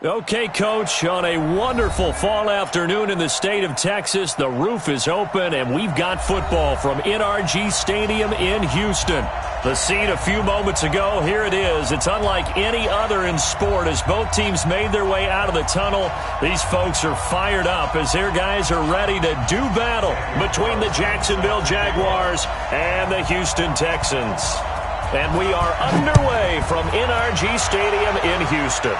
Okay, Coach, on a wonderful fall afternoon in the state of Texas, the roof is open, and we've got football from NRG Stadium in Houston. The scene a few moments ago, here it is. It's unlike any other in sport as both teams made their way out of the tunnel. These folks are fired up as their guys are ready to do battle between the Jacksonville Jaguars and the Houston Texans. And we are underway from NRG Stadium in Houston.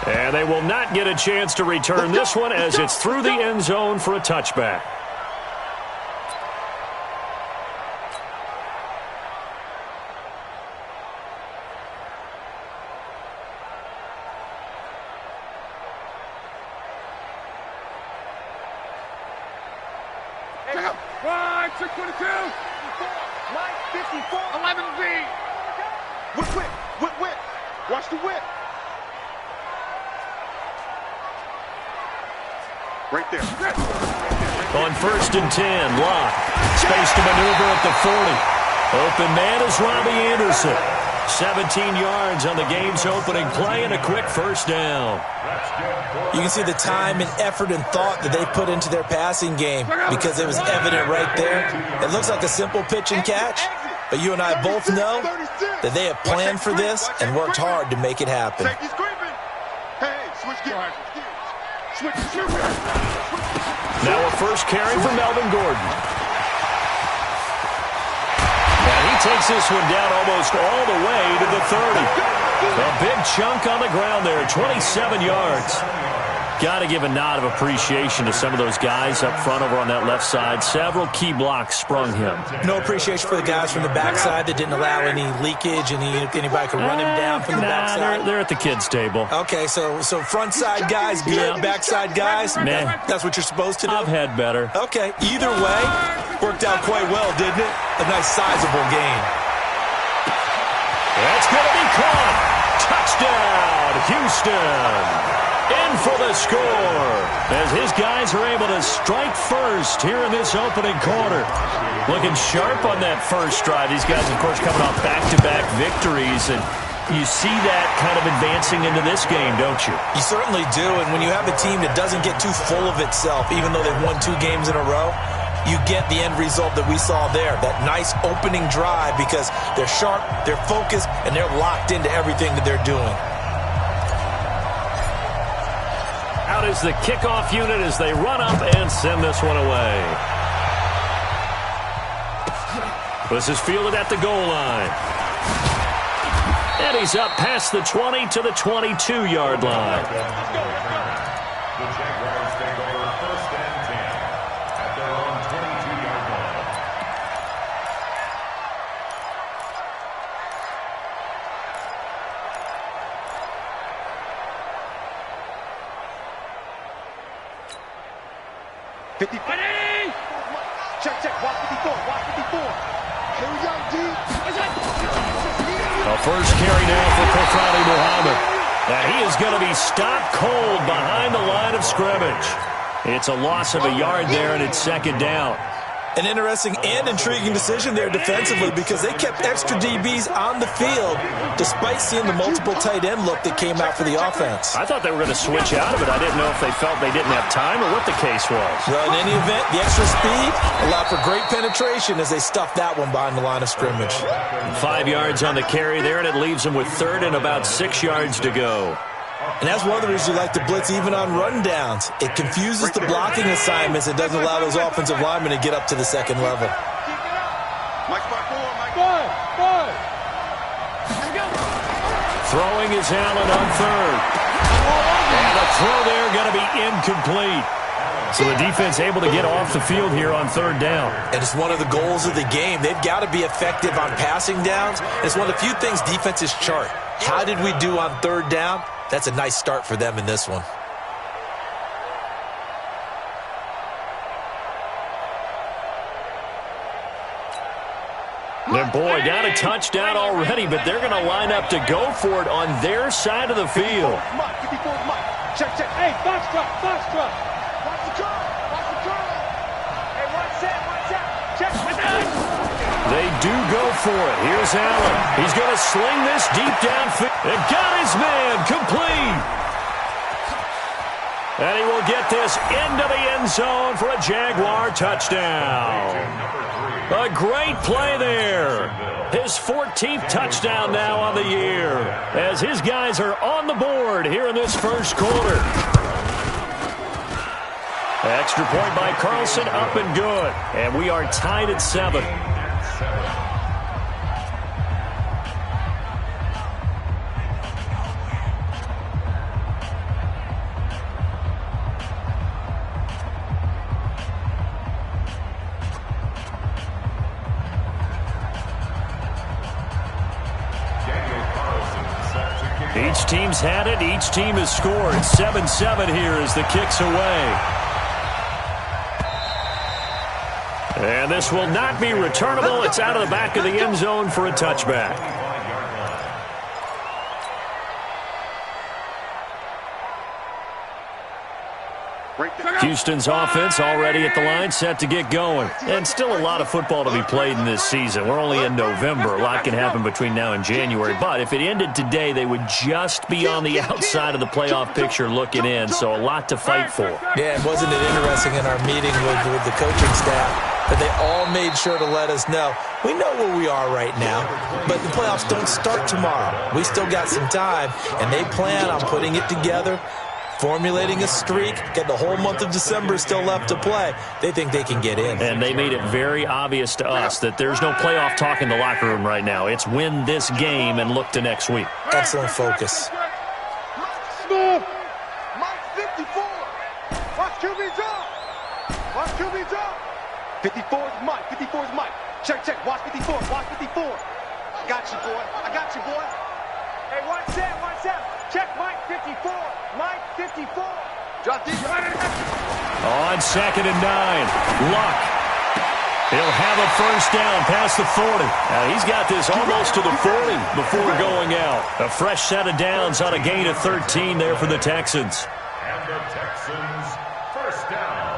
And they will not get a chance to return this one as it's through the end zone for a touchback. Right, 622. 54, 11V. Whip. Watch the whip. Right there. On 1st and 10, Locke. Space to maneuver at the 40. Open man is Robbie Anderson. 17 yards on the game's opening play and a quick first down. You can see the time and effort and thought that they put into their passing game because it was evident right there. It looks like a simple pitch and catch, but you and I both know that they have planned for this and worked hard to make it happen. Now a first carry for Melvin Gordon. And he takes this one down almost all the way to the 30. A big chunk on the ground there, 27 yards. Got to give a nod of appreciation to some of those guys up front over on that left side. Several key blocks sprung him. No appreciation for the guys from the backside that didn't allow any leakage and anybody could run him down from the backside. They're at the kids' table. Okay, so front side guys, good. Backside guys, that's what you're supposed to do? I've had better. Okay, either way, worked out quite well, didn't it? A nice sizable gain. That's going to be caught. Touchdown, Houston. In for the score as his guys are able to strike first here in this opening quarter. Looking sharp on that first drive. These guys, of course, coming off back-to-back victories, and you see that kind of advancing into this game, don't you? You certainly do, and when you have a team that doesn't get too full of itself, even though they've won 2 games in a row, you get the end result that we saw there, that nice opening drive because they're sharp, they're focused, and they're locked into everything that they're doing. Out is the kickoff unit as they run up and send this one away. This is fielded at the goal line. And he's up past the 20 to the 22-yard line. The Jaguars take over 1st and 10 at their own 22-yard line. Check, watch 54. Here we go, D. A first carry now for Kofrani Muhammad. Now he is going to be stopped cold behind the line of scrimmage. It's a loss of a yard there, and it's 2nd down. An interesting and intriguing decision there defensively because they kept extra DBs on the field despite seeing the multiple tight end look that came out for the offense. I thought they were going to switch out of it. I didn't know if they felt they didn't have time or what the case was. Well, in any event, the extra speed allowed for great penetration as they stuffed that one behind the line of scrimmage. 5 yards on the carry there, and it leaves them with 3rd and about 6 yards to go. And that's one of the reasons you like to blitz even on rundowns. It confuses the blocking assignments and doesn't allow those offensive linemen to get up to the 2nd level. Throwing is Allen on 3rd. And the throw there going to be incomplete. So the defense able to get off the field here on 3rd down. And it's one of the goals of the game. They've got to be effective on passing downs. It's one of the few things defenses chart. How did we do on 3rd down? That's a nice start for them in this one. Their boy got a touchdown already, but they're going to line up to go for it on their side of the field. Check. Hey, box truck. Watch the curl. Hey, watch that. Check. They do go for it. Here's Allen. He's going to sling this deep downfield. And got his man complete. And he will get this into the end zone for a Jaguar touchdown. A great play there. His 14th touchdown now on the year as his guys are on the board here in this first quarter. Extra point by Carlson, up and good. And we are tied at 7. Each team's had it. Each team has scored. 7-7 here as the kick's away. And this will not be returnable. It's out of the back of the end zone for a touchback. Houston's offense already at the line, set to get going. And still a lot of football to be played in this season. We're only in November. A lot can happen between now and January. But if it ended today, they would just be on the outside of the playoff picture looking in. So a lot to fight for. Yeah, and wasn't it interesting in our meeting with the coaching staff that they all made sure to let us know, we know where we are right now, but the playoffs don't start tomorrow. We still got some time, and they plan on putting it together, formulating a streak, get the whole month of December still left to play. They think they can get in. And they made it very obvious to us that there's no playoff talk in the locker room right now. It's win this game and look to next week. Excellent focus. Mike 54. Watch QB drop. Watch QB drop. 54 is Mike. 54 is Mike. Check, check. Watch 54. Watch 54. I got you, boy. I got you, boy. Hey, watch that. Watch that. Check Mike 54. Mike 54. Drop these. On 2nd and 9. Luck. He'll have a first down past the 40. Now he's got this almost to the 40 before going out. A fresh set of downs on a gain of 13 there for the Texans. And the Texans first down.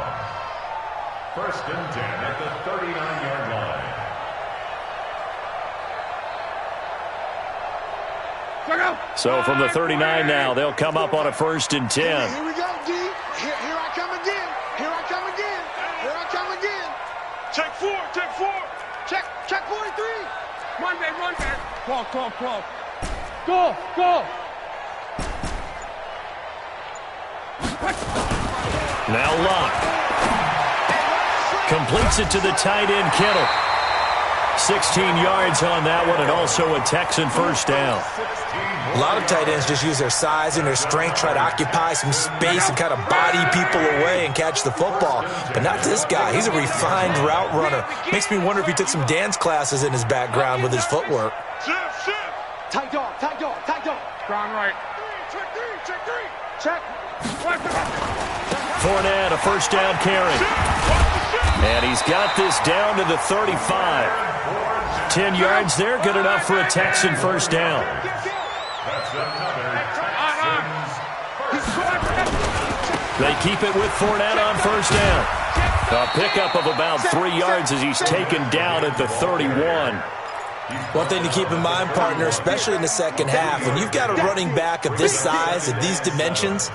1st and 10 at the 39-yard line. So from the 39 now, they'll come up on a 1st and 10. Here we go, D. Here I come again. Here I come again. Here I come again. Check 4. Check 4. Check 43. Run back, run back. Call. Go. Now Luck. Completes it to the tight end, Kittle. 16 yards on that one, and also a Texan first down. A lot of tight ends just use their size and their strength, try to occupy some space and kind of body people away and catch the football. But not this guy. He's a refined route runner. Makes me wonder if he took some dance classes in his background with his footwork. Tight dog. Ground right. Check. Fournette, a first down carry. And he's got this down to the 35. 10 yards there, good enough for a Texan first down. They keep it with Fournette on first down. A pickup of about 3 yards as he's taken down at the 31. One thing to keep in mind, partner, especially in the second half, when you've got a running back of this size, of these dimensions,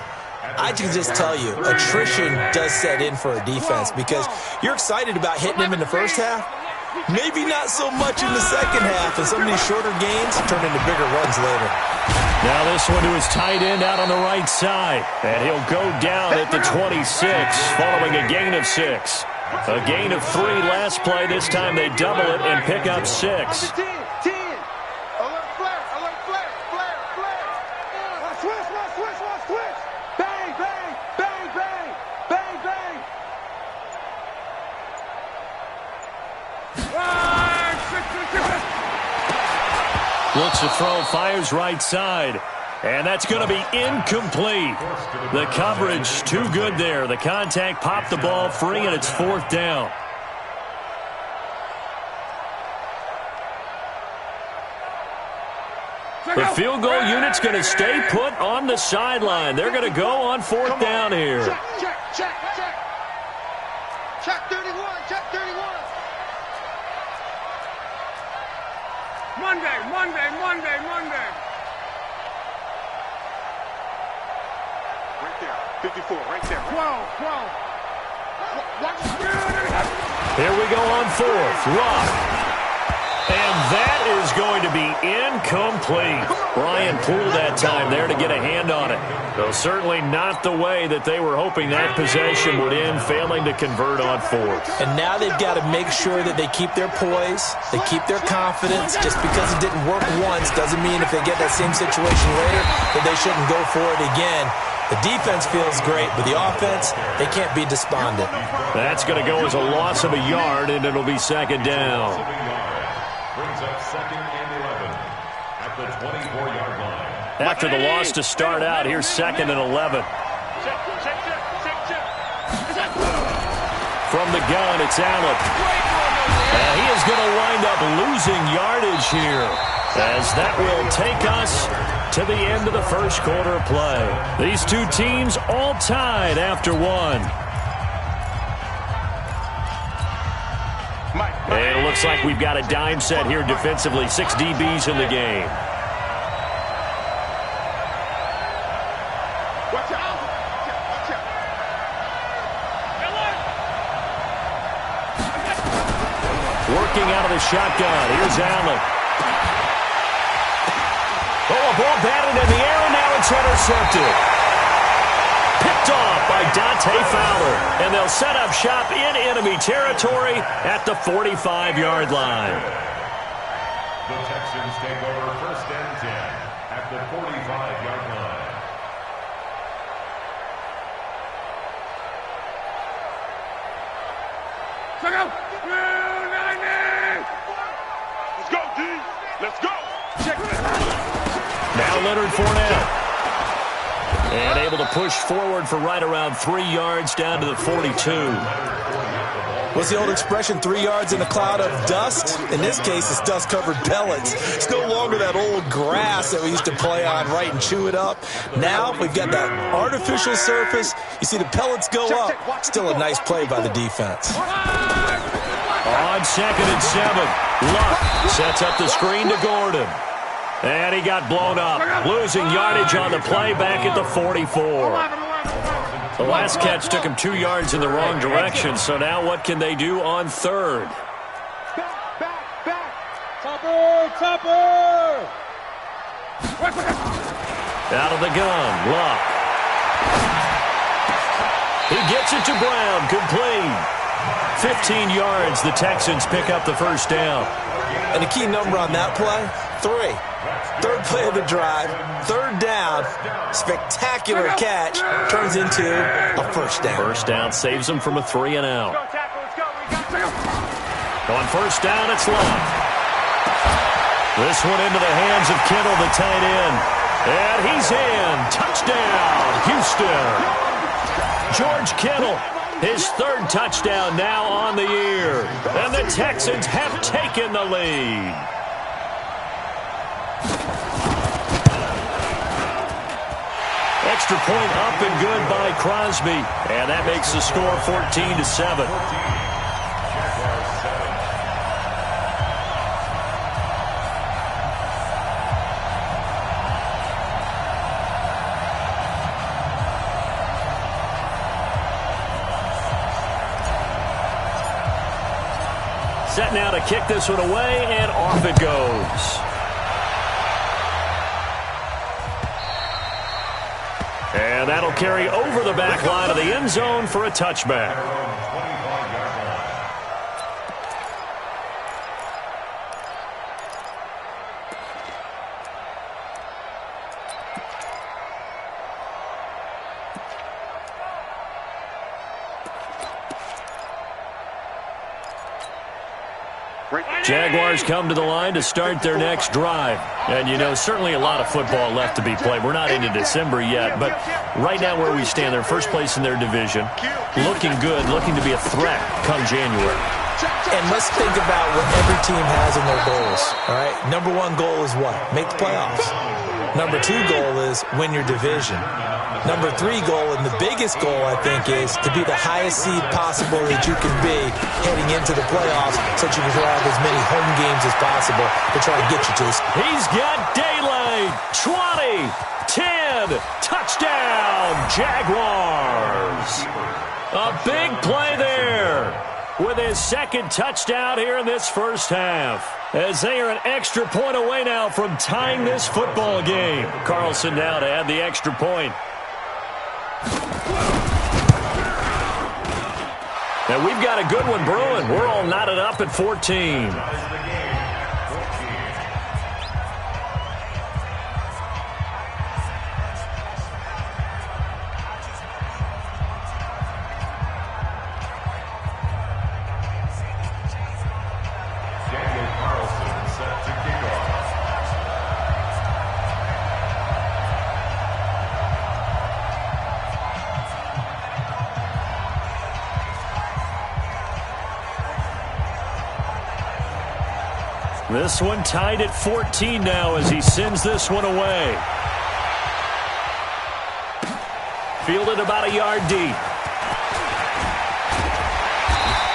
I can just tell you, attrition does set in for a defense because you're excited about hitting him in the first half. Maybe not so much in the second half, and some of these shorter gains turn into bigger runs later. Now this one to his tight end out on the right side, and he'll go down at the 26 following a gain of 6. A gain of 3 last play. This time they double it and pick up 6. 10. Alert flare. Watch switch. Bang. Looks to throw, fires right side. And that's going to be incomplete. The coverage too good there. The contact popped the ball free, and it's 4th down. The field goal unit's going to stay put on the sideline. They're going to go on 4th down here. Check 31. Right there. 54, right there. 12. Here we go on fourth. Rock. And that is going to be incomplete. Ryan pulled that time there to get a hand on it. Though certainly not the way that they were hoping that possession would end, failing to convert on fourth. And now they've got to make sure that they keep their poise, they keep their confidence. Just because it didn't work once doesn't mean if they get that same situation later that they shouldn't go for it again. The defense feels great, but the offense, they can't be despondent. That's going to go as a loss of a yard, and it'll be second down. Brings up second and 11 at the 24-yard line. After the loss to start out, here's second and 11. From the gun, it's Allen. And he is going to wind up losing yardage here, as that will take us to the end of the first quarter of play. These two teams all tied after one. And it looks like we've got a dime set here defensively. 6 DBs in the game. Watch out. Working out of the shotgun. Here's Allen. Oh, a ball batted in the air, and now it's intercepted. Picked off by Dante Fowler. And they'll set up shop in enemy territory at the 45-yard line. The Texans take over first and 10 at the 45-yard line. Let's go, D. Let's go. Check it. Now Leonard Fournette. And able to push forward for right around 3 yards down to the 42. What's the old expression, 3 yards in a cloud of dust? In this case, it's dust-covered pellets. It's no longer that old grass that we used to play on, right, and chew it up. Now we've got that artificial surface. You see the pellets go up. Still a nice play by the defense. On second and 7, Luck sets up the screen to Gordon. And he got blown up, losing yardage on the play back at the 44. The last catch took him 2 yards in the wrong direction, so now what can they do on third? Back. Topper! Out of the gun, Luck. He gets it to Brown, complete. 15 yards, the Texans pick up the first down. And the key number on that play, 3. Third play of the drive, third down, spectacular catch, turns into a first down. First down saves them from a 3 and out. On first down, it's Luck. This one into the hands of Kittle, the tight end. And he's in. Touchdown, Houston. George Kittle, his third touchdown now on the year. And the Texans have taken the lead. Extra point up and good by Crosby. And that makes the score 14-7. Set now to kick this one away, and off it goes. And that'll carry over the back line of the end zone for a touchback. Jaguars come to the line to start their next drive. And, you know, certainly a lot of football left to be played. We're not into December yet, but right now where we stand, they're first place in their division. Looking good, looking to be a threat come January. And let's think about what every team has in their goals, all right? Number one goal is what? Make the playoffs. Number 2 goal is win your division. Number 3 goal, and the biggest goal, I think, is to be the highest seed possible that you can be heading into the playoffs so that you can have as many home games as possible to try to get you to this. He's got daylight. 20, 10, touchdown, Jaguars. A big play there with his second touchdown here in this first half, as they are an extra point away now from tying this football game. Carlson now to add the extra point. And we've got a good one brewing. We're all knotted up at 14. This one tied at 14 now as he sends this one away. Fielded about a yard deep.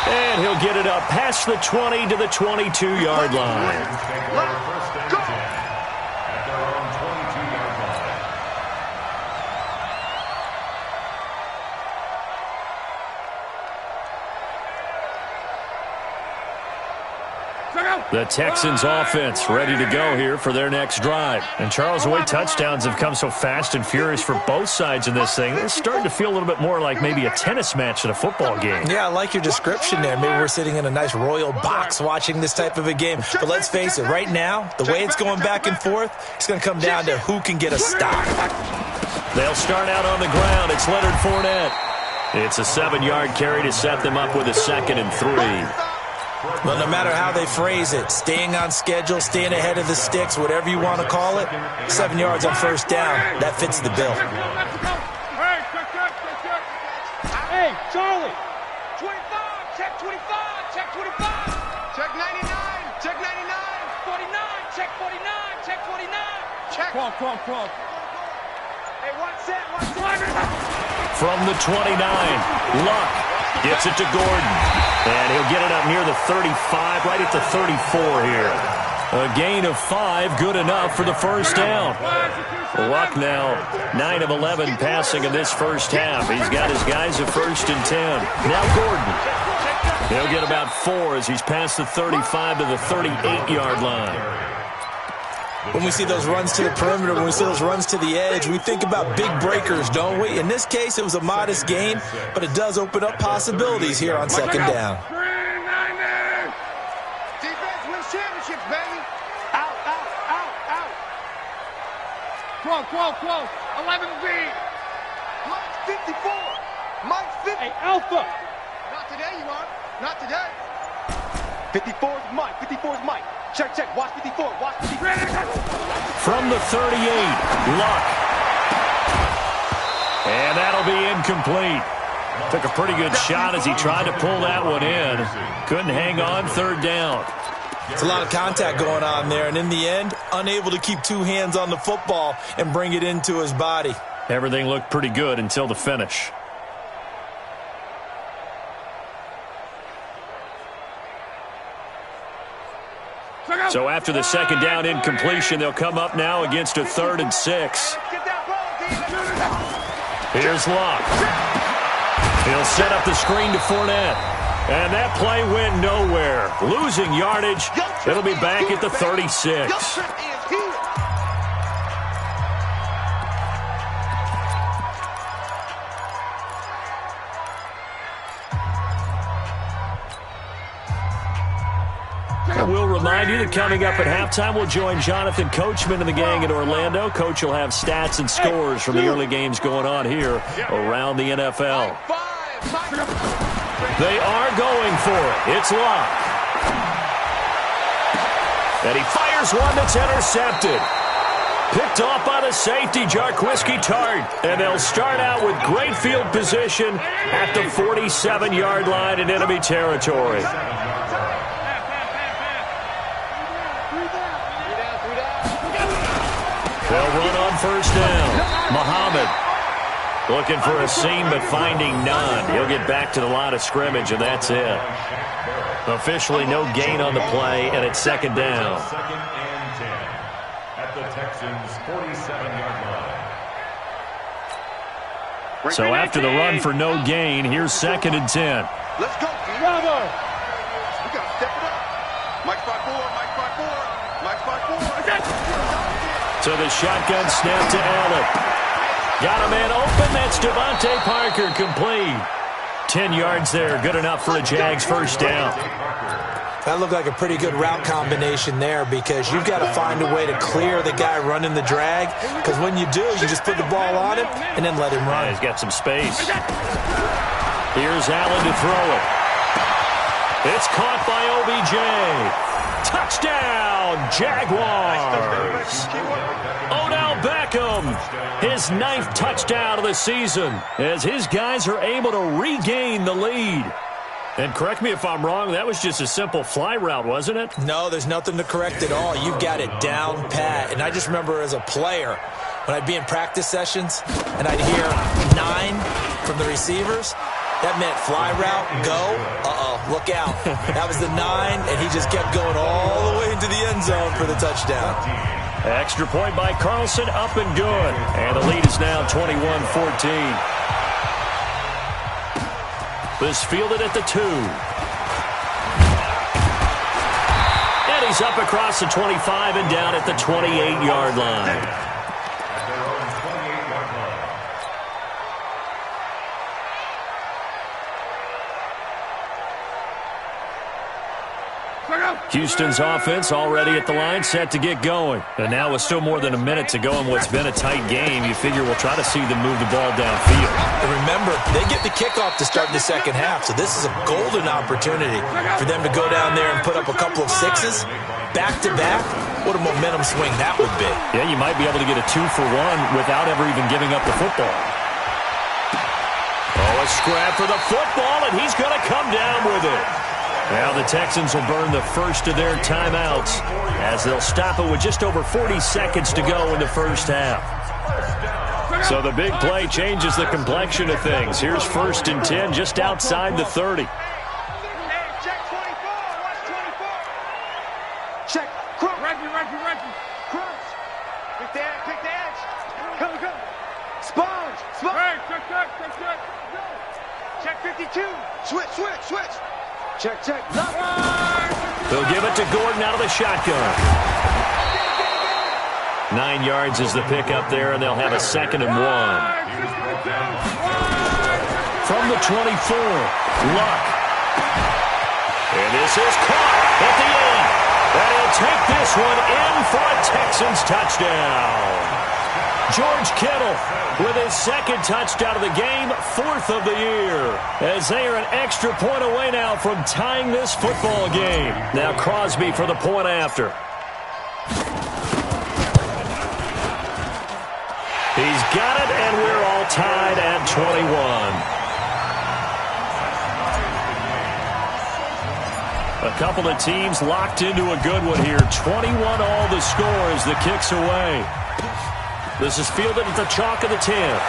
And he'll get it up past the 20 to the 22-yard line. The Texans offense ready to go here for their next drive. And Charles, the way touchdowns have come so fast and furious for both sides in this thing, it's starting to feel a little bit more like maybe a tennis match at a football game. Yeah, I like your description there. Maybe we're sitting in a nice royal box watching this type of a game. But let's face it, right now, the way it's going back and forth, it's going to come down to who can get a stop. They'll start out on the ground. It's Leonard Fournette. It's a 7-yard carry to set them up with a 2nd and 3. Well, no matter how they phrase it, staying on schedule, staying ahead of the sticks, whatever you want to call it, 7 yards on first down, that fits the bill. Hey, Charlie. 25, check 25, check 25. Check 99, check 99. 49, check 49, check 49. Check. Come on. Hey, one set. From the 29, Luck gets it to Gordon. And he'll get it up near the 35, right at the 34 here. A gain of 5, good enough for the first down. Luck now 9 of 11 passing in this first half. He's got his guys at 1st and 10. Now Gordon. He'll get about 4 as he's past the 35 to the 38-yard line. When we see those runs to the perimeter, when we see those runs to the edge, we think about big breakers, don't we? In this case, it was a modest gain, but it does open up possibilities here on 2nd down. Defense wins championships, baby. Out. Close. 11B. Mike's 54. Mike's 50. Hey, Alpha. Not today, you are. Not today. 54 is Mike. Check. Watch 54. From the 38, Luck. And that'll be incomplete. Took a pretty good shot as he tried to pull that one in. Couldn't hang on 3rd down. It's a lot of contact going on there, and in the end, unable to keep 2 hands on the football and bring it into his body. Everything looked pretty good until the finish. So after the 2nd down incompletion, they'll come up now against a 3rd and 6. Here's Luck. He'll set up the screen to Fournette. And that play went nowhere. Losing yardage. It'll be back at the 36. We'll remind you that coming up at halftime, we'll join Jonathan Coachman and the gang in Orlando. Coach will have stats and scores from the early games going on here around the NFL. They are going for it. It's Luck. And he fires one that's intercepted. Picked off by the safety, Jarquiski Tart. And they'll start out with great field position at the 47-yard line in enemy territory. They'll run on first down. Muhammad looking for a seam but finding none. He'll get back to the line of scrimmage, and that's it. Officially no gain on the play, and it's second down. Second and 10 at the Texans' 47-yard line. So after the run for no gain, here's second and 10. Let's go. Bravo. We got to step it up. Mike 5-4, Mike 5-4, Mike 5-4. So the shotgun snap to Allen. Got a man open. That's Devontae Parker, complete. 10 yards there. Good enough for a Jags first down. That looked like a pretty good route combination there because you've got to find a way to clear the guy running the drag, because when you do, you just put the ball on him and then let him run. Yeah, he's got some space. Here's Allen to throw it. It's caught by OBJ. Touchdown, Jaguars. Odell Beckham, his 9th touchdown of the season, as his guys are able to regain the lead. And correct me if I'm wrong, that was just a simple fly route, wasn't it? No, there's nothing to correct at all. You've got it down pat. And I just remember as a player, when I'd be in practice sessions and I'd hear 9 from the receivers, that meant fly route, go, look out. That was the 9, and he just kept going all the way into the end zone for the touchdown. Extra point by Carlson, up and good. And the lead is now 21-14. This fielded at the 2. And he's up across the 25 and down at the 28-yard line. Houston's offense already at the line, set to get going. And now with still more than a minute to go in what's been a tight game, you figure we'll try to see them move the ball downfield. And remember, they get the kickoff to start the second half, so this is a golden opportunity for them to go down there and put up a couple of 6s back-to-back. What a momentum swing that would be. Yeah, you might be able to get a 2-for-1 without ever even giving up the football. Oh, a scrap for the football, and he's going to come down with it. Now the Texans will burn the first of their timeouts as they'll stop it with just over 40 seconds to go in the first half. So the big play changes the complexion of things. Here's first and 10 just outside the 30. Check 24. Watch 24. Check. Crunch. Crunch. Pick the edge. Come. Sponge. Check 52. Switch. Check. They'll give it to Gordon out of the shotgun. 9 yards is the pickup there, and they'll have a 2nd and 1. From the 24, Luck. And this is caught at the end. And he'll take this one in for a Texans touchdown. George Kittle with his 2nd touchdown of the game, 4th of the year, as they are an extra point away now from tying this football game. Now Crosby for the point after. He's got it, and we're all tied at 21. A couple of teams locked into a good one here. 21 all the score as the kick's away. This is fielded at the chalk of the 10.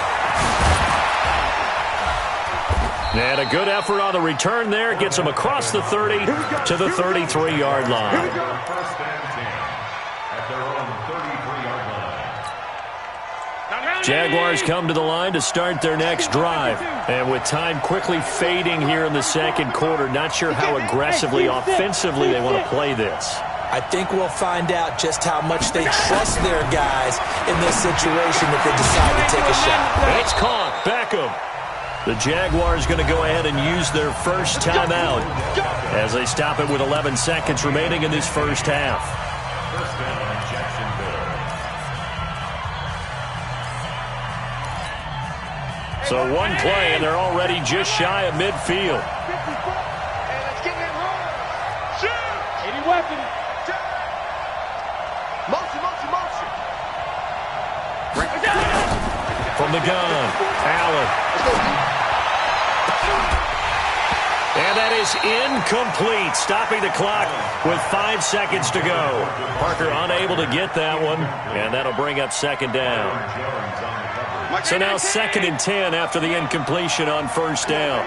And a good effort on the return there. Gets them across the 30 to the 33-yard line. First and 10 at their own 33-yard line. Jaguars come to the line to start their next drive. And with time quickly fading here in the second quarter, not sure how aggressively, offensively they want to play this. I think we'll find out just how much they trust their guys in this situation if they decide to take a shot. It's caught. Beckham. The Jaguars going to go ahead and use their first timeout as they stop it with 11 seconds remaining in this first half. First down, Jacksonville. So one play, and they're already just shy of midfield. And let's get it rolling. Shoot! Any weapon. Motion. From the gun, Allen. And And that is incomplete, stopping the clock with 5 seconds to go. Parker unable to get that one, and that'll bring up second down. So now 2nd and 10 after the incompletion on first down.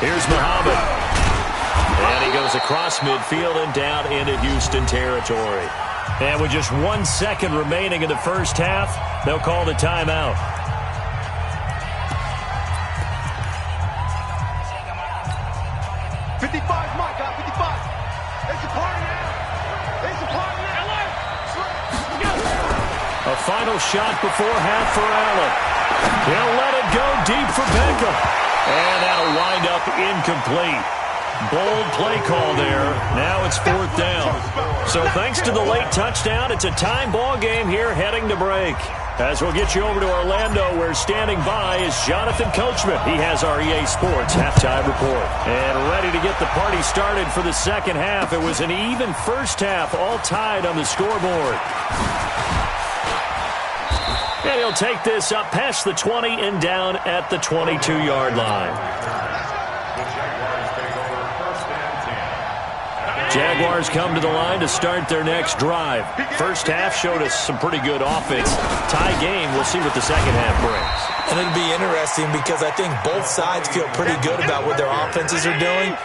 Here's Muhammad. And he goes across midfield and down into Houston territory. And with just 1 second remaining in the first half, they'll call the timeout. A final shot before half for Allen. He'll let it go deep for Beckham. And that'll wind up incomplete. Bold play call there. Now it's 4th down. So thanks to the late touchdown, it's a time ball game here heading to break. As we'll get you over to Orlando, where standing by is Jonathan Coachman. He has our EA Sports halftime report. And ready to get the party started for the second half. It was an even first half, all tied on the scoreboard. And he'll take this up past the 20 and down at the 22-yard line. Jaguars come to the line to start their next drive. First half showed us some pretty good offense. Tie game, we'll see what the second half brings. And it'll be interesting because I think both sides feel pretty good about what their offenses are doing.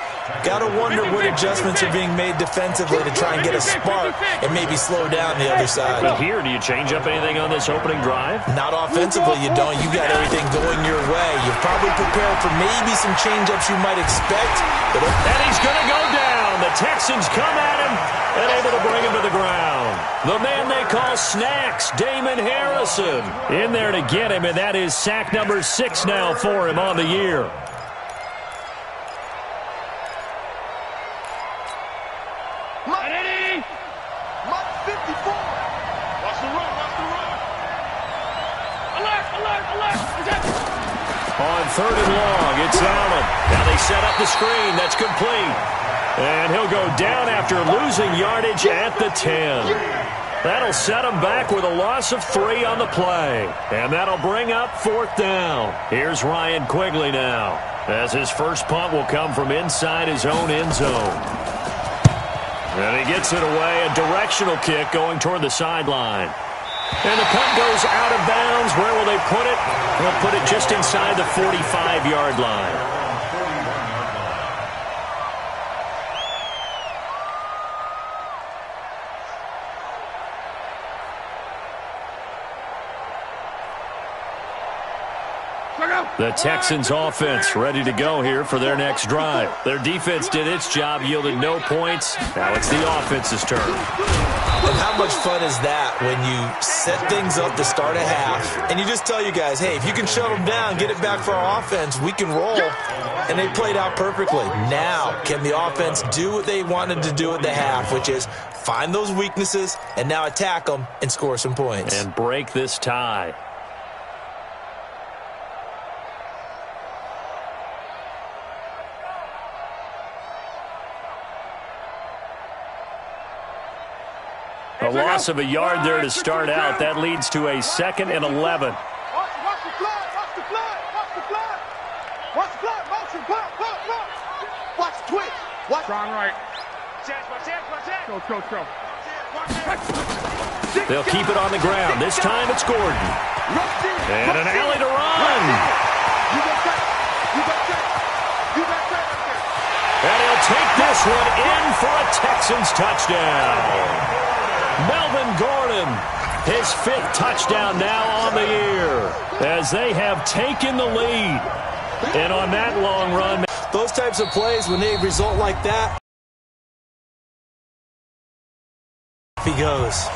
Got to wonder what adjustments are being made defensively to try and get a spark and maybe slow down the other side. But here, do you change up anything on this opening drive? Not offensively, you don't. You got everything going your way. You're probably prepared for maybe some change-ups you might expect. And he's going to go down. The Texans come at him and able to bring him to the ground. The man they call Snacks, Damon Harrison, in there to get him, and that is sack number 6 now for him on the year. On 3rd and long, it's Allen. Now they set up the screen. That's complete. And he'll go down after losing yardage at the 10. That'll set him back with a loss of 3 on the play. And that'll bring up 4th down. Here's Ryan Quigley now, as his first punt will come from inside his own end zone. And he gets it away, a directional kick going toward the sideline. And the punt goes out of bounds. Where will they put it? They'll put it just inside the 45-yard line. The Texans offense ready to go here for their next drive. Their defense did its job, yielded no points. Now it's the offense's turn. And how much fun is that when you set things up to start a half and you just tell you guys, hey, if you can shut them down, get it back for our offense, we can roll. And they played out perfectly. Now, can the offense do what they wanted to do at the half, which is find those weaknesses and now attack them and score some points. And break this tie. A loss of a yard there to start out. That leads to a 2nd and 11. Watch the fly, watch the fly, watch the fly. Watch the fly, motion, block. Watch the twitch. Watch. Strong right. Go. They'll keep it on the ground. This time it's Gordon. And an alley to run. And he'll take this one in for a Texans touchdown. Melvin Gordon, his 5th touchdown now on the year, as they have taken the lead. And on that long run, those types of plays, when they result like that, he goes.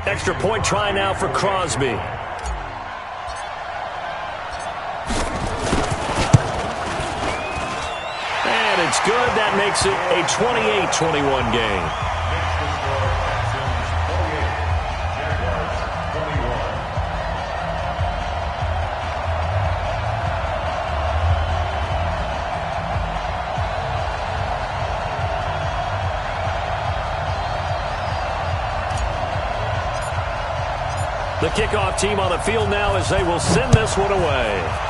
Extra point try now for Crosby. it's good. That makes it a 28-21 game. The kickoff team on the field now as they will send this one away.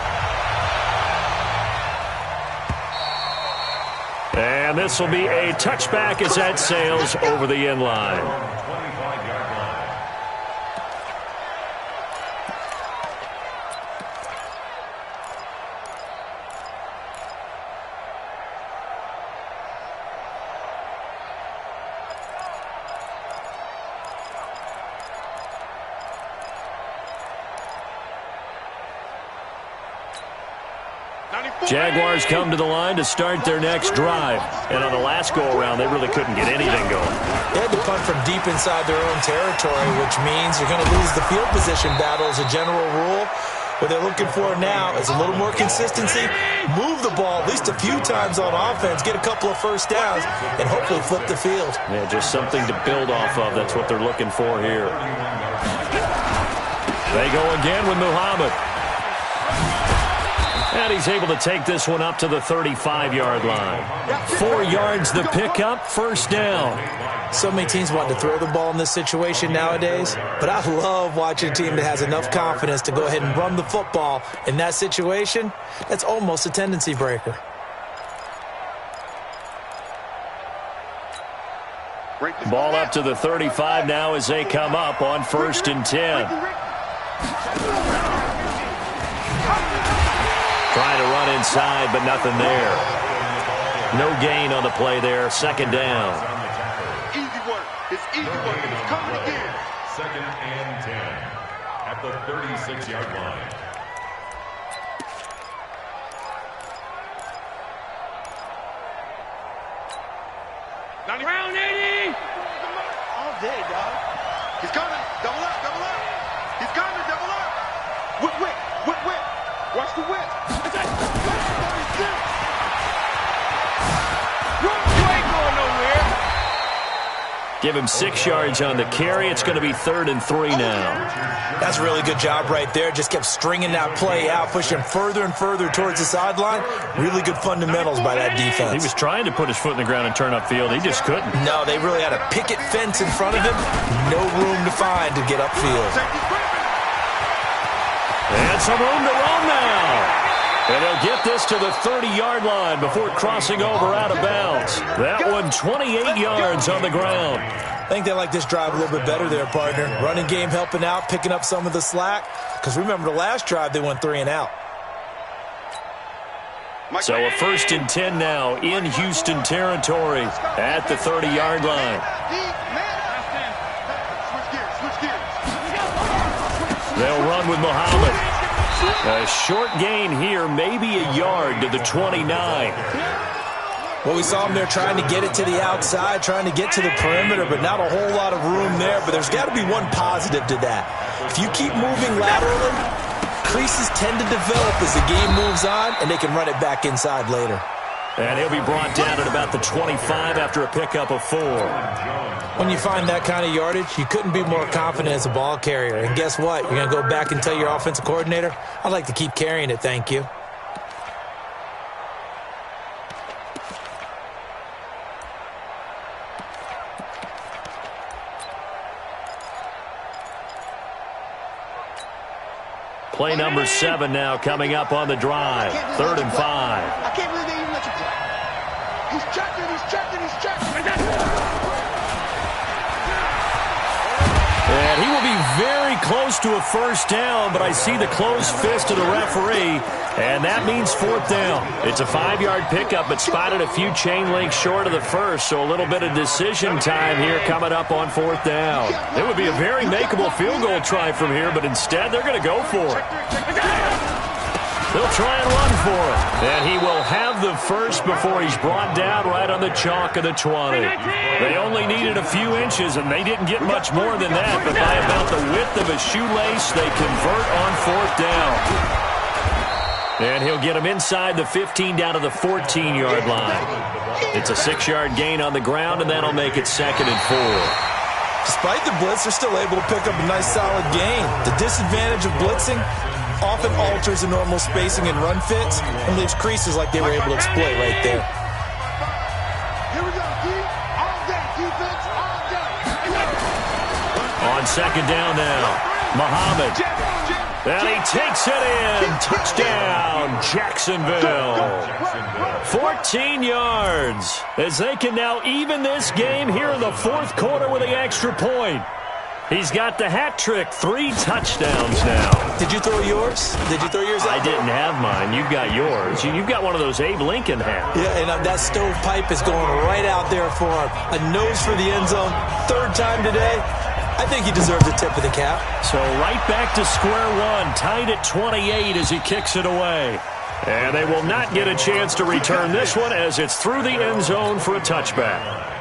And this will be a touchback as that sails over the end line. Jaguars come to the line to start their next drive. And on the last go-around, they really couldn't get anything going. They had to punt from deep inside their own territory, which means you're going to lose the field position battle as a general rule. What they're looking for now is a little more consistency, move the ball at least a few times on offense, get a couple of first downs, and hopefully flip the field. Yeah, just something to build off of. That's what they're looking for here. They go again with Muhammad. And he's able to take this one up to the 35-yard line. 4 yards the pickup, first down. So many teams want to throw the ball in this situation nowadays, but I love watching a team that has enough confidence to go ahead and run the football in that situation. That's almost a tendency breaker. Ball up to the 35 now as they come up on 1st and 10. Trying to run inside, but nothing there. No gain on the play there. Second down. Easy work. It's easy work, and it's coming again. 2nd and 10 at the 36-yard line. Round 80. All day, dog. He's coming. Double up, double up. He's coming, double up. Whip. Watch the whip. Give him 6 yards on the carry. It's going to be 3rd and 3 now. That's a really good job right there. Just kept stringing that play out, pushing further and further towards the sideline. Really good fundamentals by that defense. He was trying to put his foot in the ground and turn upfield. He just couldn't. No, they really had a picket fence in front of him. No room to find to get upfield. And some room to roam now. And they'll get this to the 30-yard line before crossing over out of bounds. That one 28 yards on the ground. I think they like this drive a little bit better there, partner. Running game helping out, picking up some of the slack. Because remember, the last drive, they went 3 and out. So a 1st and 10 now in Houston territory at the 30-yard line. They'll run with Muhammad. A short gain here, maybe a yard to the 29. Well, we saw him there trying to get it to the outside, trying to get to the perimeter, but not a whole lot of room there. But there's got to be one positive to that. If you keep moving laterally, creases tend to develop as the game moves on, and they can run it back inside later. And he'll be brought down at about the 25 after a pickup of 4. When you find that kind of yardage, you couldn't be more confident as a ball carrier. And guess what? You're going to go back and tell your offensive coordinator, I'd like to keep carrying it, thank you. Play number 7 now coming up on the drive. 3rd and 5. I can't believe they even let you play. He's checking. And he will be very close to a first down, but I see the closed fist of the referee, and that means 4th down. It's a 5-yard pickup, but spotted a few chain links short of the first, so a little bit of decision time here coming up on 4th down. It would be a very makeable field goal try from here, but instead they're going to go for it. They'll try and run for it. And he will have the first before he's brought down right on the chalk of the 20. They only needed a few inches, and they didn't get much more than that. But by about the width of a shoelace, they convert on 4th down. And he'll get him inside the 15 down to the 14-yard line. It's a 6-yard gain on the ground, and that'll make it 2nd and 4. Despite the blitz, they're still able to pick up a nice solid gain. The disadvantage of blitzing often alters the normal spacing and run fits and leaves creases like they were able to exploit right there. Here we go, D. All day, defense, all day. On 2nd down now, Muhammad. And he takes it in. Touchdown, Jacksonville. 14 yards as they can now even this game here in the 4th quarter with the extra point. He's got the hat trick, 3 touchdowns now. Did you throw yours? Did you throw yours out? I didn't have mine. You've got yours. You've got one of those Abe Lincoln hats. Yeah, and that stovepipe is going right out there for him. A nose for the end zone. 3rd time today. I think he deserves a tip of the cap. So right back to square one, tied at 28 as he kicks it away. And they will not get a chance to return this one as it's through the end zone for a touchback.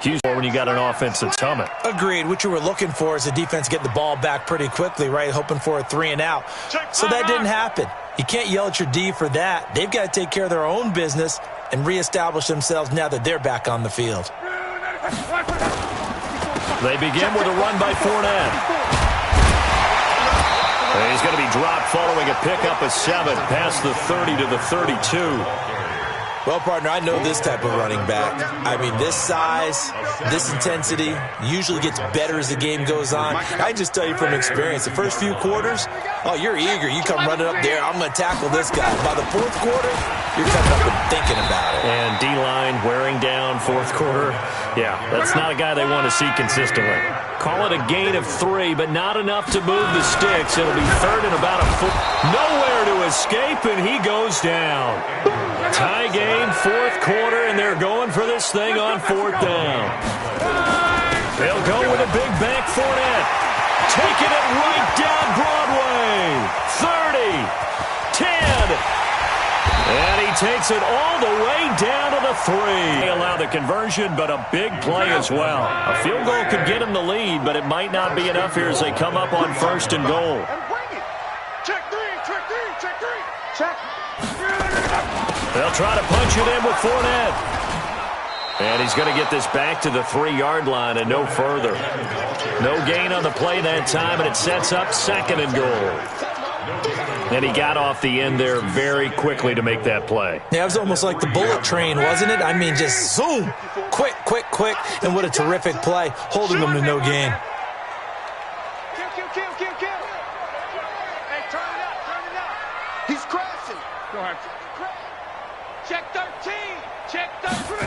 Cues when you got an offense that's humming. Agreed. What you were looking for is the defense getting the ball back pretty quickly, right? Hoping for a 3 and out. So that didn't happen. You can't yell at your D for that. They've got to take care of their own business and reestablish themselves now that they're back on the field. They begin with a run by Fournette. And he's going to be dropped following a pickup of 7 past the 30 to the 32. Well, partner, I know this type of running back. I mean, this size, this intensity usually gets better as the game goes on. I just tell you from experience, the first few quarters, oh, you're eager. You come running up there, I'm going to tackle this guy. By the 4th quarter, you're coming up and thinking about it. And D-line wearing down 4th quarter. Yeah, that's not a guy they want to see consistently. Call it a gain of 3, but not enough to move the sticks. It'll be 3rd and about a foot. Nowhere to escape, and he goes down. Tie game, 4th quarter, and they're going for this thing on 4th down. They'll go with a big back Fournette. Taking it right down Broadway. 30, 10. And he takes it all the way down to the 3. They allow the conversion, but a big play as well. A field goal could get him the lead, but it might not be enough here as they come up on 1st and goal. Check 3, check 3, check 3. Check. They'll try to punch it in with Fournette. And he's going to get this back to the 3-yard line and no further. No gain on the play that time, and it sets up 2nd and goal. And he got off the end there very quickly to make that play. Yeah, it was almost like the bullet train, wasn't it? I mean, just zoom. Quick, quick, quick. And what a terrific play, holding them to no gain. Kill. Hey, turn it up. He's crashing. Go ahead. Check 13. Check 13.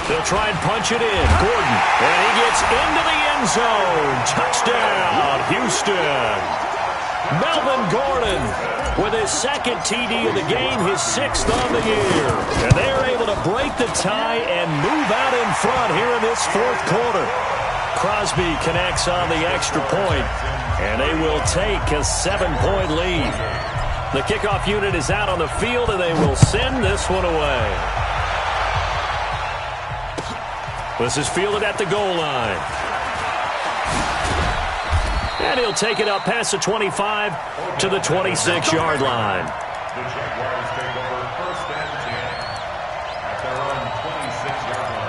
They'll try and punch it in. Gordon. And he gets into the end zone. Touchdown, Houston. Melvin Gordon with his 2nd TD of the game, his 6th on the year. And they're able to break the tie and move out in front here in this 4th quarter. Crosby connects on the extra point, and they will take a 7-point lead. The kickoff unit is out on the field, and they will send this one away. This is fielded at the goal line. And he'll take it up past the 25 to the 26-yard line. The Jaguars take over 1st and 10 at their own 26-yard line.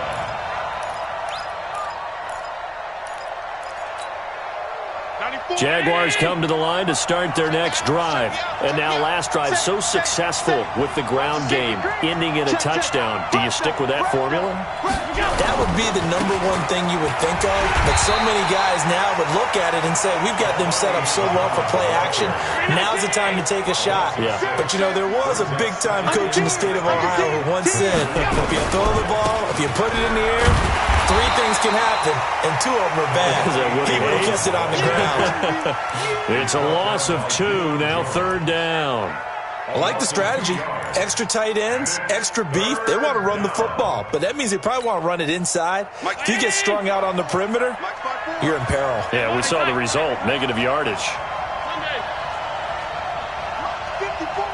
Jaguars come to the line to start their next drive. And now last drive so successful with the ground game, ending in a touchdown. Do you stick with that formula? That would be the #1 thing you would think of, but so many guys now would look at it and say, we've got them set up so well for play action, now's the time to take a shot. Yeah. But, you know, there was a big-time coach in the state of Ohio who once said, if you throw the ball, if you put it in the air, 3 things can happen, and 2 of them are bad. He would have kissed it on the ground. It's a loss of 2, now 3rd down. I like the strategy. Extra tight ends, extra beef. They want to run the football, but that means they probably want to run it inside. If you get strung out on the perimeter, you're in peril. Yeah, we saw the result, negative yardage. 54.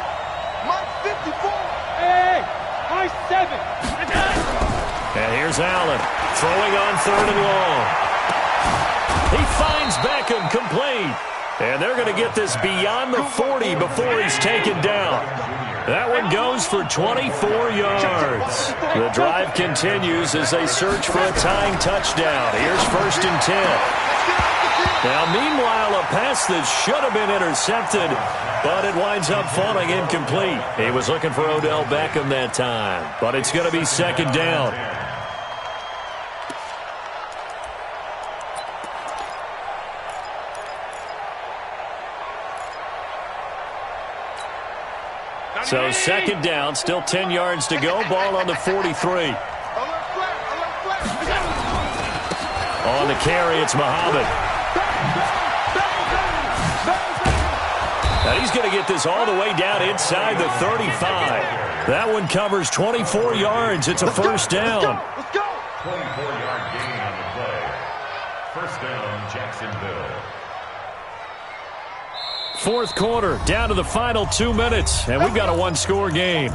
Mike 54. Hey, Mike 7. And here's Allen throwing on 3rd and long. finds Beckham, complete. And they're going to get this beyond the 40 before he's taken down. That one goes for 24 yards. The drive continues as they search for a tying touchdown. Here's 1st and 10. Now, meanwhile, a pass that should have been intercepted, but it winds up falling incomplete. He was looking for Odell Beckham that time, but it's going to be 2nd down. So 2nd down, still 10 yards to go. Ball on the 43. On the carry, it's Muhammad. Now he's going to get this all the way down inside the 35. That one covers 24 yards. It's a 1st down. 24-yard gain on the play. 1st down, Jacksonville. 4th quarter, down to the final 2 minutes, and we've got a one-score game.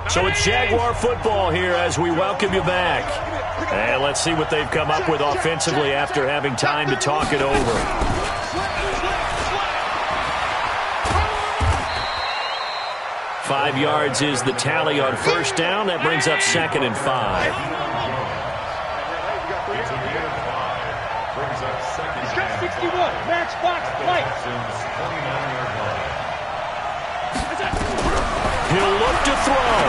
So it's Jaguar football here as we welcome you back. And let's see what they've come up with offensively after having time to talk it over. Five yards is the tally on 1st down. That brings up 2nd and 5. Match box play. He'll look to throw.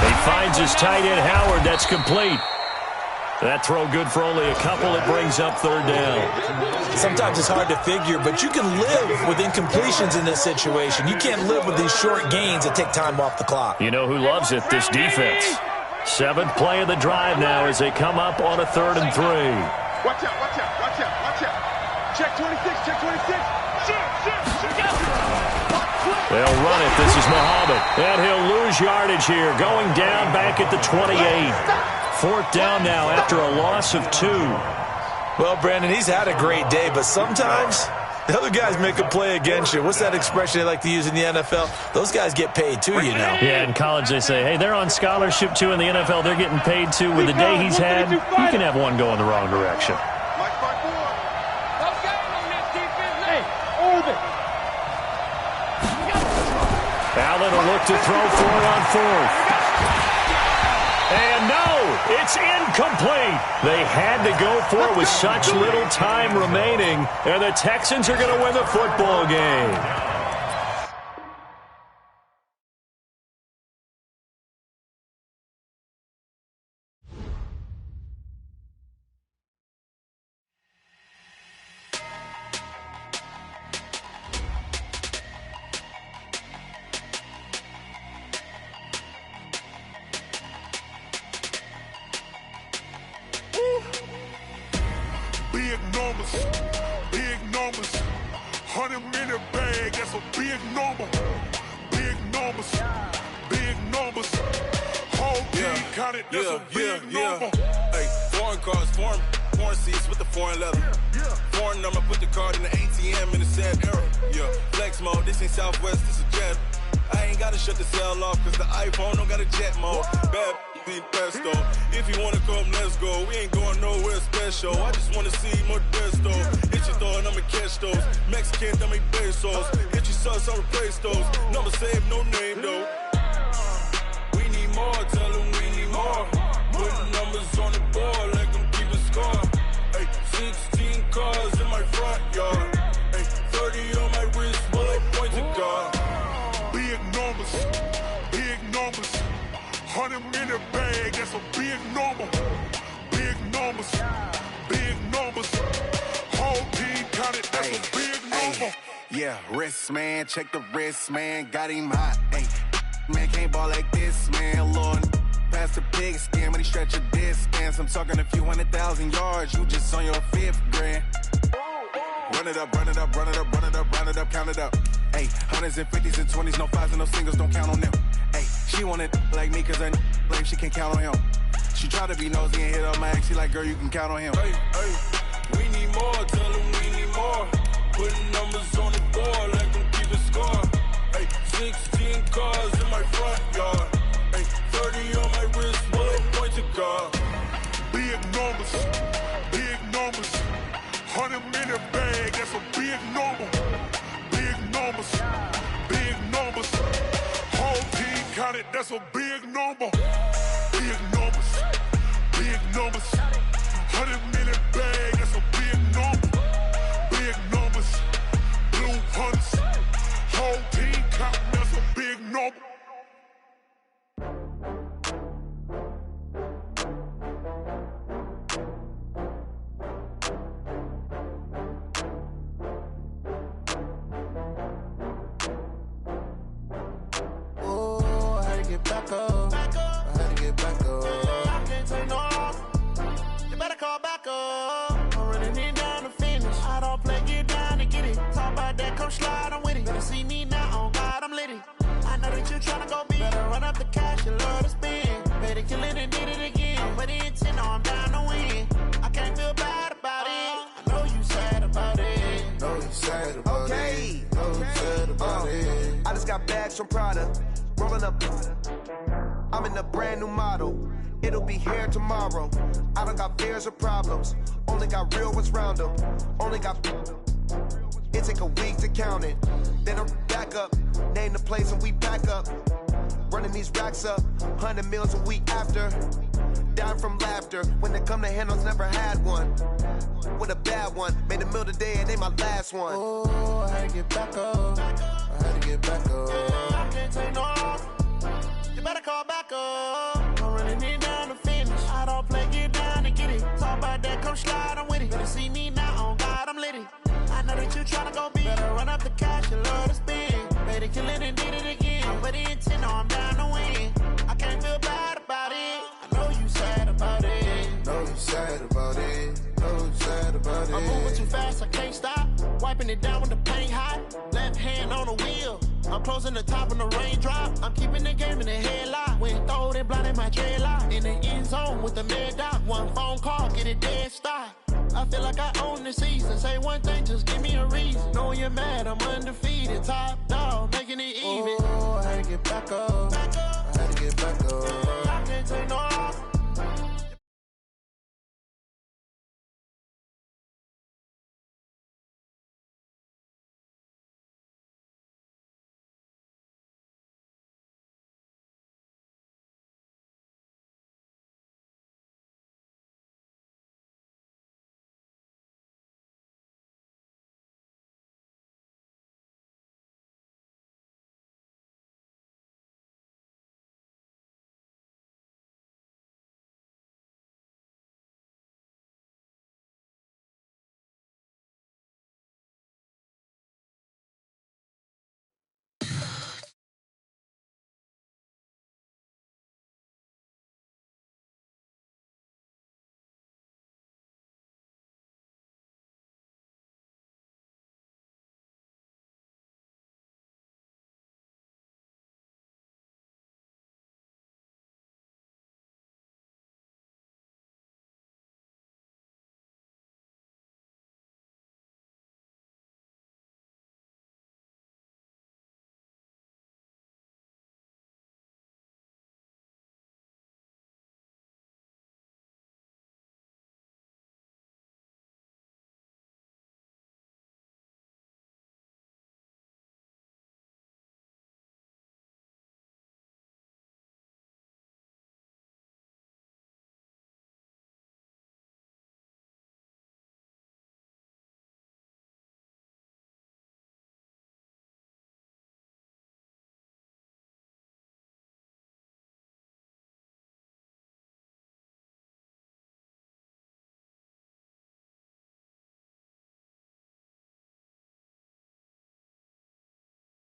He finds his tight end Howard. That's complete. That throw good for only a couple. It brings up 3rd down. Sometimes it's hard to figure, but you can live with incompletions in this situation. You can't live with these short gains that take time off the clock. You know who loves it? This defense. 7th play of the drive now as they come up on a 3rd and 3. Watch out, watch out, watch out, watch out. Check 26, check 26. They'll run it. This is Muhammad. And he'll lose yardage here. Going down back at the 28. 4th down now after a loss of 2. Well, Brandon, he's had a great day, but sometimes the other guys make a play against you. What's that expression they like to use in the NFL? Those guys get paid too, you know. Yeah, in college they say, hey, they're on scholarship too. In the NFL, they're getting paid too. With the day he's had, you can have one go in the wrong direction. Allen will look to throw for it on 4th. And no, it's incomplete. They had to go for it with such little time remaining, and the Texans are going to win the football game. Big numbers, 100-minute bag, that's a big number. Big numbers, whole team counted, that's a big number. Hey, foreign cars, foreign seats with the foreign leather. Foreign number, put the card in the ATM in the sad era. Yeah, flex mode, this ain't Southwest, this is Jet. I ain't gotta shut the cell off, cause the iPhone don't got a jet mode. Bad pesto. If you wanna come, let's go. We ain't going nowhere special. I just wanna see more desto. Hit your throw and I'ma catch those. Mexican, dummy pesos. Hit your sauce, I'll replace those. Number save, no name though. We need more, tell them we need more. Putting numbers on the board, let them keep a score. Hey, 16 cars in my front yard. Hey, 30 on my wrist, bullet points of God. Big numbers, 100-minute bag, that's a big number. Big numbers, whole team counted, that's a big number. Yeah, wrist man, check the wrist man, got him hot. Hey, man can't ball like this, man. Lord, past the pig skin when he stretch a distance. I'm talking a few 100,000 yards, you just on your 5th grand. Run it up, count it up. Hey, hundreds and 50s and 20s, no 5s and no singles, don't count on them. Hey, she want it like me cause her lame, she can't count on him. She try to be nosy and hit up my ex, she like, girl, you can count on him. Hey, we need more, tell them we need more. Putting numbers on the board, let them keep a score. Hey, 16 cars in my front yard. Hey, 30 on my wrist, bullet point to God. Big big number. Big numbers, big numbers. Whole team counted, that's a big number. Big numbers, big numbers. 100 million bag, that's a big number. Big numbers, blue hunts. Whole team counting, that's a big number. Back up. I had to get back up. I can't take no loss. You better call back up. I'm running it down to finish. I don't play, get down to get it. Talk about that, come slide, I'm with it. Better see me now, on God, I'm litty. I know that you tryna go big. Better run up the cash, you love to spend. Better kill it and did it again. But the intent, no, I'm down to win. I can't feel bad about it. I know you sad about it. Know you sad about it. Know you sad about it. I just got bags from Prada. Rolling up, I'm in a brand new model. It'll be here tomorrow. I don't got fears or problems. Only got real ones round them. Only got. It take a week to count it. Then I'm back up. Name the place and we back up. Running these racks up. 100 meals a week after. Dying from laughter. When it come to handles, never had one. With a bad one. Made a meal today and they my last one. Oh, I had to get back up. I had to get back up. I can't take no loss. You better call back up. I'm running it down to finish. I don't play, get down to get it. Talk about that, come slide, I'm with it. Better see me now, on God, I'm litty. I know that you tryna go big. Better run up the cash, you love to spend. Better kill it and did it again. But the intent, no, I'm down to win. I can't feel bad about it. I know you sad about it. Know you sad about it. Know you sad about it. I'm moving too fast, I can't stop. Wiping it down with the paint hot. Left hand on the wheel. I'm closing the top on the raindrop. I'm keeping the game in the headlock. When throwed and blinded my dreadlock. In the end zone with the mad dot. One phone call, get it dead stop. I feel like I own the season. Say one thing, just give me a reason. Knowing you're mad, I'm undefeated. Top dog, making it even. Oh, I had to get back up. I had to get back